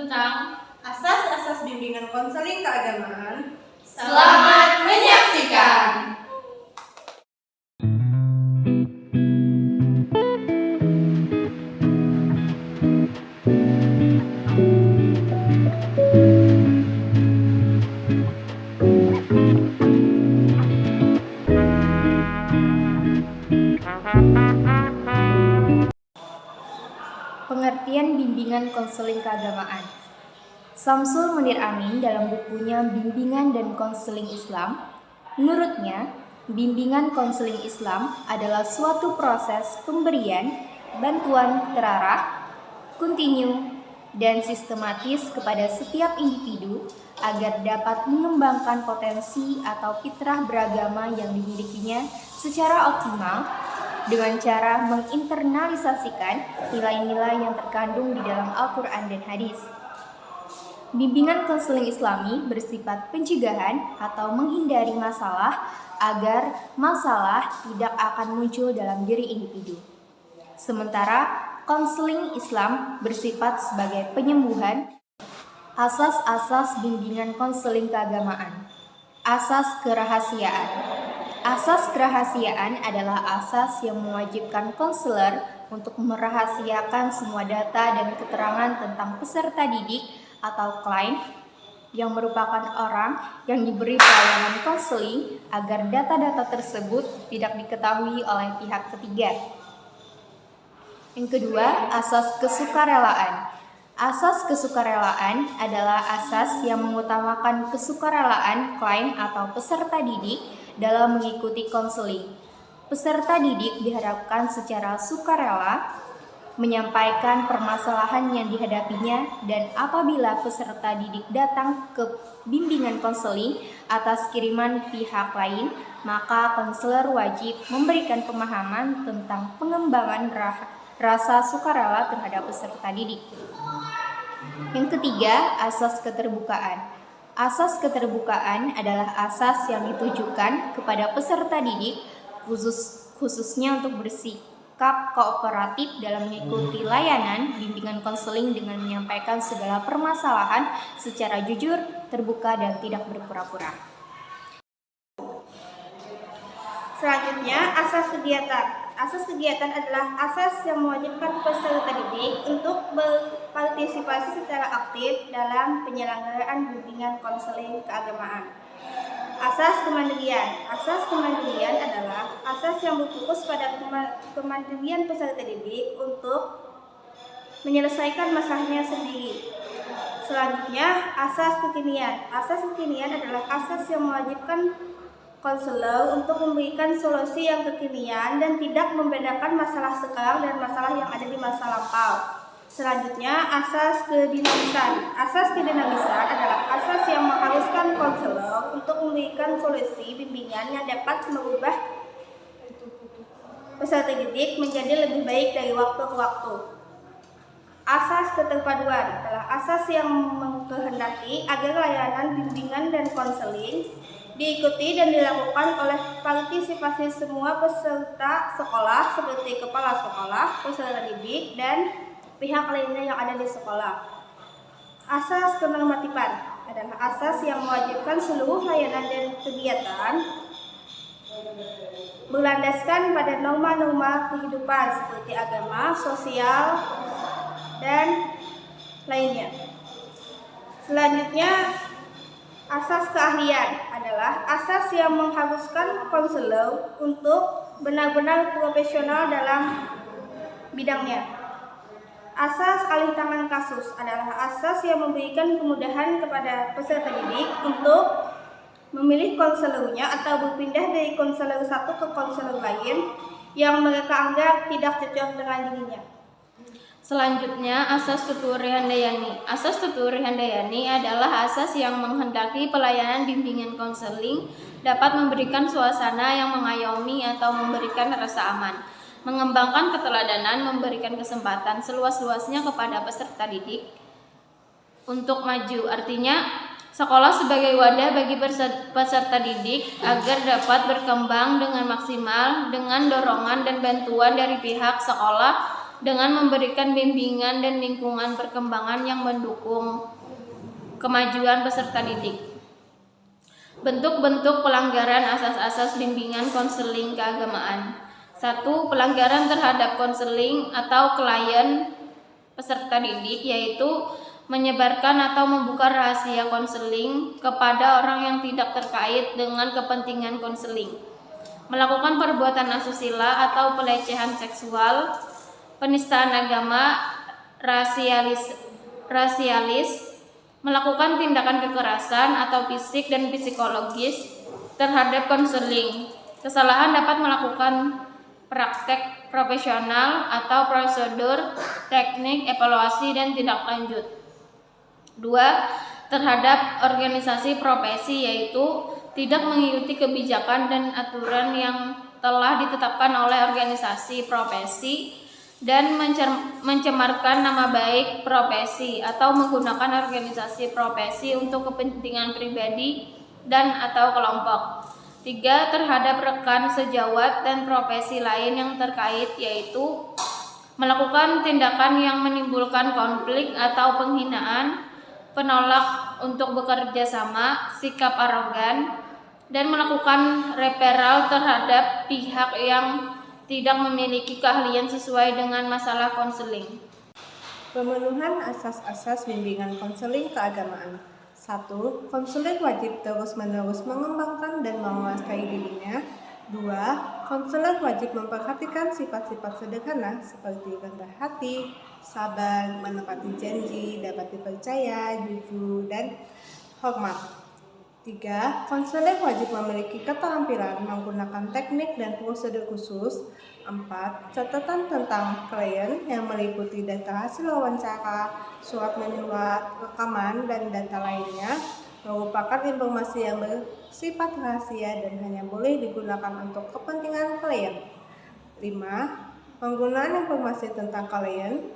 tentang asas-asas bimbingan konseling keagamaan. Selamat menyaksikan. Pengertian bimbingan konseling keagamaan. Samsul Munir Amin dalam bukunya Bimbingan dan Konseling Islam, menurutnya, bimbingan konseling Islam adalah suatu proses pemberian bantuan terarah, kontinu, dan sistematis kepada setiap individu agar dapat mengembangkan potensi atau fitrah beragama yang dimilikinya secara optimal dengan cara menginternalisasikan nilai-nilai yang terkandung di dalam Al-Quran dan hadis. Bimbingan konseling Islami bersifat pencegahan atau menghindari masalah agar masalah tidak akan muncul dalam diri individu. Sementara konseling Islam bersifat sebagai penyembuhan. Asas-asas bimbingan konseling keagamaan. Asas kerahasiaan. Asas kerahasiaan adalah asas yang mewajibkan konselor untuk merahasiakan semua data dan keterangan tentang peserta didik atau klien yang merupakan orang yang diberi pelayanan konseling agar data-data tersebut tidak diketahui oleh pihak ketiga. Yang kedua, asas kesukarelaan. Asas kesukarelaan adalah asas yang mengutamakan kesukarelaan klien atau peserta didik dalam mengikuti konseling. Peserta didik diharapkan secara sukarela menyampaikan permasalahan yang dihadapinya, dan apabila peserta didik datang ke bimbingan konseling atas kiriman pihak lain, maka konselor wajib memberikan pemahaman tentang pengembangan rasa sukarela terhadap peserta didik. Yang ketiga, asas keterbukaan. Asas keterbukaan adalah asas yang ditujukan kepada peserta didik khususnya untuk bersikap kooperatif dalam mengikuti layanan bimbingan konseling dengan menyampaikan segala permasalahan secara jujur, terbuka, dan tidak berpura-pura. Selanjutnya, asas kegiatan. Asas kegiatan adalah asas yang mewajibkan peserta didik untuk berpartisipasi secara aktif dalam penyelenggaraan bimbingan konseling keagamaan. Asas kemandirian. Asas kemandirian adalah asas yang berfokus pada kemandirian peserta didik untuk menyelesaikan masalahnya sendiri. Selanjutnya, asas kekinian. Asas kekinian adalah asas yang mewajibkan konselor untuk memberikan solusi yang kekinian dan tidak membedakan masalah sekarang dan masalah yang ada di masa lampau. Selanjutnya, asas kedinamisan. Asas kedinamisan adalah asas yang mengharuskan konselor untuk memberikan solusi bimbingan yang dapat mengubah peserta didik menjadi lebih baik dari waktu ke waktu. Asas keterpaduan adalah asas yang mengkehendaki agar layanan bimbingan dan konseling diikuti dan dilakukan oleh partisipasi semua peserta sekolah seperti kepala sekolah, peserta didik, dan pihak lainnya yang ada di sekolah. Asas kenormatifan adalah asas yang mewajibkan seluruh layanan dan kegiatan berlandaskan pada norma-norma kehidupan seperti agama, sosial, dan lainnya. Selanjutnya, asas keahlian adalah asas yang mengharuskan konselor untuk benar-benar profesional dalam bidangnya. Asas alih tangan kasus adalah asas yang memberikan kemudahan kepada peserta didik untuk memilih konselornya atau berpindah dari konselor satu ke konselor lain yang mereka anggap tidak cocok dengan dirinya. Selanjutnya, asas tutur handayani. Asas tutur handayani adalah asas yang menghendaki pelayanan bimbingan konseling dapat memberikan suasana yang mengayomi atau memberikan rasa aman, mengembangkan keteladanan, memberikan kesempatan seluas-luasnya kepada peserta didik untuk maju. Artinya, sekolah sebagai wadah bagi peserta didik agar dapat berkembang dengan maksimal dengan dorongan dan bantuan dari pihak sekolah dengan memberikan bimbingan dan lingkungan perkembangan yang mendukung kemajuan peserta didik. Bentuk-bentuk pelanggaran asas-asas bimbingan konseling keagamaan. 1. Pelanggaran terhadap konseling atau klien peserta didik, yaitu menyebarkan atau membuka rahasia konseling kepada orang yang tidak terkait dengan kepentingan konseling, melakukan perbuatan asusila atau pelecehan seksual, penistaan agama, rasialis, melakukan tindakan kekerasan atau fisik dan psikologis terhadap konseling. Kesalahan dapat melakukan praktek profesional atau prosedur, teknik, evaluasi, dan tindak lanjut. 2. Terhadap organisasi profesi, yaitu tidak mengikuti kebijakan dan aturan yang telah ditetapkan oleh organisasi profesi dan mencemarkan nama baik profesi atau menggunakan organisasi profesi untuk kepentingan pribadi dan atau kelompok. 3. Terhadap rekan sejawat dan profesi lain yang terkait, yaitu melakukan tindakan yang menimbulkan konflik atau penghinaan, penolak untuk bekerja sama, sikap arogan, dan melakukan referral terhadap pihak yang tidak memiliki keahlian sesuai dengan masalah konseling. Pemenuhan asas-asas bimbingan konseling keagamaan. 1. Konselor wajib terus-menerus mengembangkan dan menguasai dirinya. 2. Konselor wajib memperhatikan sifat-sifat sederhana seperti rendah hati, sabar, menepati janji, dapat dipercaya, jujur, dan hormat. 3. Konselor wajib memiliki keterampilan menggunakan teknik dan prosedur khusus. 4. Catatan tentang klien yang meliputi data hasil wawancara, surat menyurat, rekaman, dan data lainnya merupakan informasi yang bersifat rahasia dan hanya boleh digunakan untuk kepentingan klien. 5. Penggunaan informasi tentang klien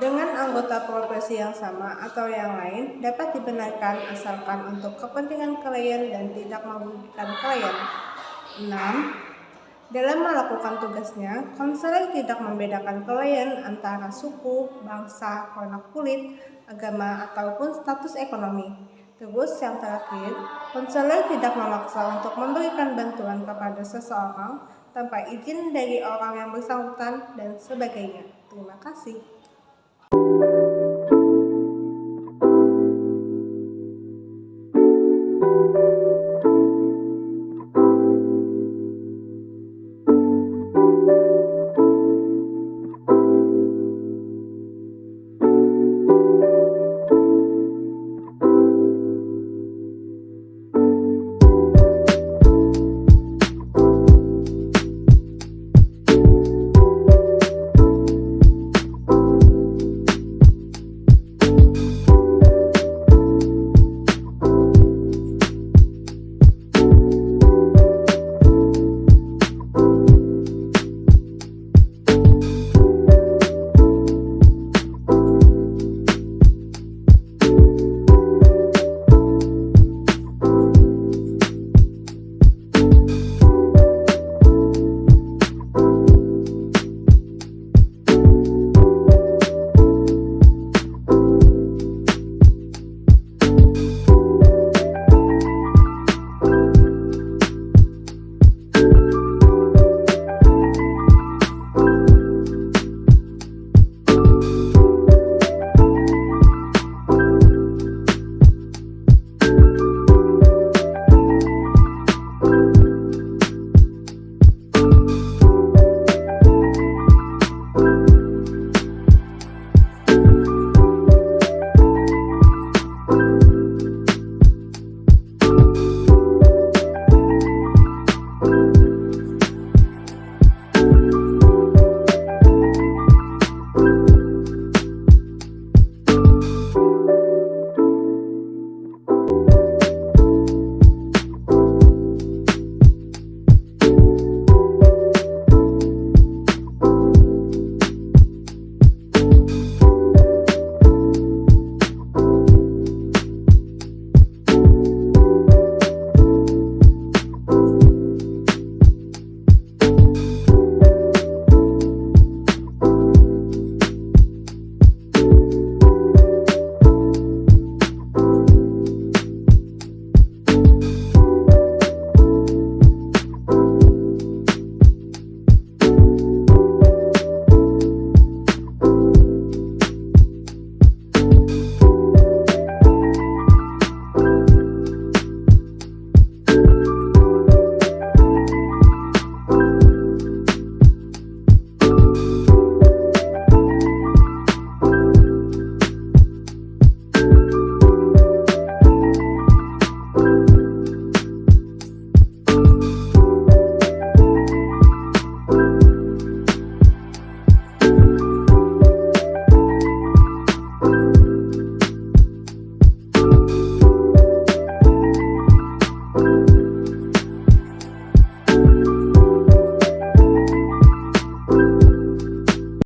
dengan anggota profesi yang sama atau yang lain dapat dibenarkan asalkan untuk kepentingan klien dan tidak merugikan klien. 6. Dalam melakukan tugasnya, konselor tidak membedakan klien antara suku, bangsa, warna kulit, agama, ataupun status ekonomi. Terus yang terakhir, konselor tidak memaksa untuk memberikan bantuan kepada seseorang tanpa izin dari orang yang bersangkutan dan sebagainya. Terima kasih.